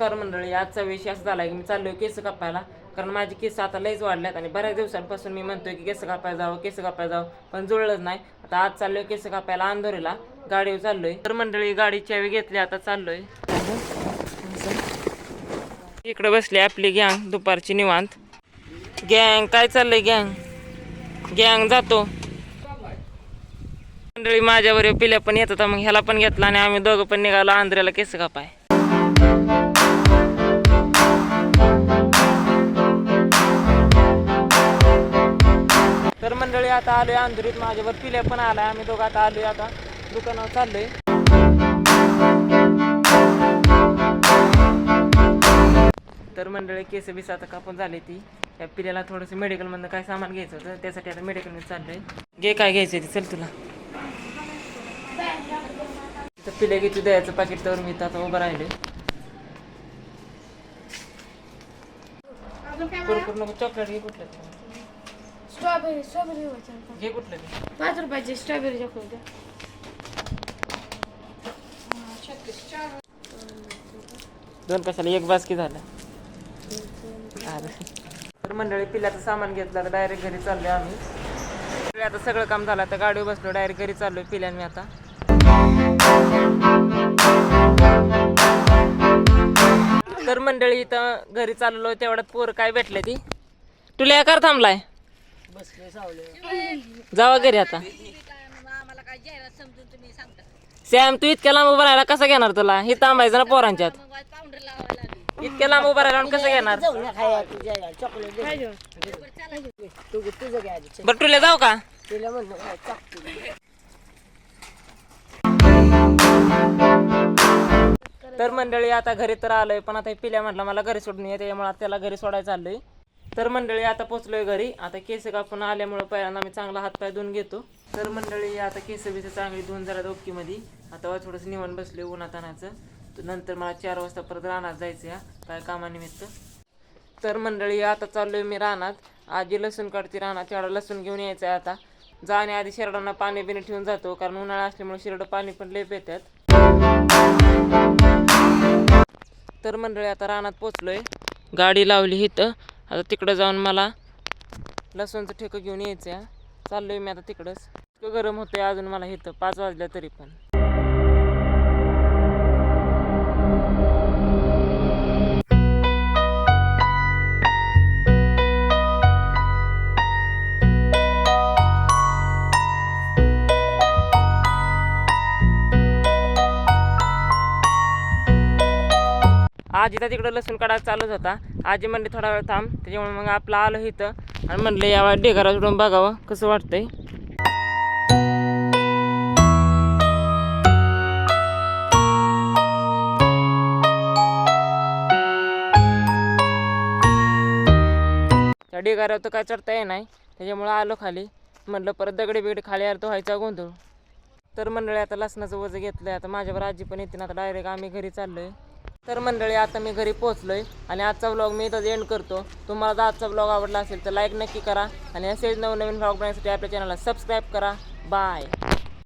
नमस्कार मंडळी, आजचा विषय असा झाला की मी चाललोय केस कापायला. कारण माझे केस आता लयच वाढल्यात आणि बऱ्याच दिवसांपासून मी म्हणतोय की केस कापायला जावं, पण जुळलंच नाही. आता आज चाललोय केस कापायला अंधोरीला, गाडीवर चाललोय. तर मंडळी गाडी चावी घेतली, आता चाललोय. इकडे बसली आपली गँग दुपारची निवांत. गँग काय चाललंय? गँग जातो. मंडळी माझ्यावर पिल्या पण येत होता, मग ह्याला पण घेतला आणि आम्ही दोघं पण निघालो आंध्राला केस कापाय. तर मंडळी आता आलोय अंधुरीत, माझ्यावर पिल्या पण आलाय. आम्ही दोघं आता आलोय, आता दुकानावर चाललोय. तर मंडळी केस बिस आता कापून झाली ती. त्या पिल्याला थोडंसं मेडिकलमधनं काय सामान घ्यायचं होतं, त्यासाठी आता मेडिकलमध्ये चाललोय. घे काय घ्यायचं ते, चल तुला. तर पिल्या किती द्यायचं पाकिट, तर मी आता उभं राहिले. कुरकुर नको, चॉकलेट घे. कुठलं स्ट्रॉबेरी घे, कुठलं ते 5 रुपयाची स्ट्रॉबेरी चॉकलेट. दोन कशाला, एक बासकी झालं. तर मंडळी पिल्याचं सामान घेतलं, तर डायरेक्ट घरी चाललोय आम्ही. आता सगळं काम झालं, आता गाडीवर बसलो, डायरेक्ट घरी चाललोय पिल्याने. मी आता तर मंडळी इथं घरी चाललो, तेवढ्यात पोर काय भेटले ती. तुला कर थांबलाय, जावा घरी आता. सॅम तू इतक्या लांब उभा राहायला कसं घेणार? तुला हे थांबायचं ना पोरांच्यात. इतक्या लांब उभा राहिला कसं घेणार? बरं तुला जाऊ का? तर मंडळी आता घरी तर आलोय, पण आता पिल्या म्हटलं मला घरी सोडून ये, त्यामुळे त्याला घरी सोडायला चाललोय. तर मंडळी आता पोचलोय घरी. आता केस कापून आल्यामुळे पहिल्यांदा मी चांगला हातपाय धुवून घेतो. तर मंडळी आता केस बिस चांगली धुवून जरा डोक्कीमध्ये. आता थोडंसं निवांत बसले उन्हातानाचं. तर नंतर मला 4 वाजता परत रानात जायचं या काय कामानिमित्त. तर मंडळी आता चाललोय मी रानात. आजी लसूण काढते रानात, तेवढा लसूण घेऊन यायचं आहे. आता जाण्याआधी शिरडांना पाणी बिणी ठेवून जातो, कारण उन्हाळा असल्यामुळे शिरडं पाणी पण लय पितात. तर मंडळी आता रानात पोचलोय, गाडी लावली इथं. आता तिकडं जाऊन मला लसूणचं ठेकं घेऊन यायचं आहे. चाललोय मी आता तिकडंच. इतकं गरम होतंय अजून मला इथं, 5 वाजल्या तरी पण. आजी तर तिकडं लसूण काढायला चालूच होता. आजी म्हणली थोडा वेळ थांब, त्याच्यामुळे मग आपलं आलं इथं आणि म्हणलं यावा ढेगारा सोडून बघावं कसं वाटतंय. त्या ढेगाऱ्यावर तर काय चढता येत नाही, त्याच्यामुळे आलो खाली. म्हटलं परत दगडी बिगडी खाली आलं तर व्हायचा गोंधळ. तर मंडळी आता लसणाचं वजन घेतलंय. आता माझ्यावर आजी पण येते ना, आता डायरेक्ट आम्ही घरी चाललोय. तर मंडळी आता मी घरी पोहोचलोय आणि आजचा व्लॉग मी इथं एंड करतो. तुम्हाला जर आजचा व्लॉग आवडला असेल तर लाईक नक्की करा आणि असेच नवनवीन व्लॉग बनवण्यासाठी आपल्या चॅनलला सबस्क्राईब करा. बाय.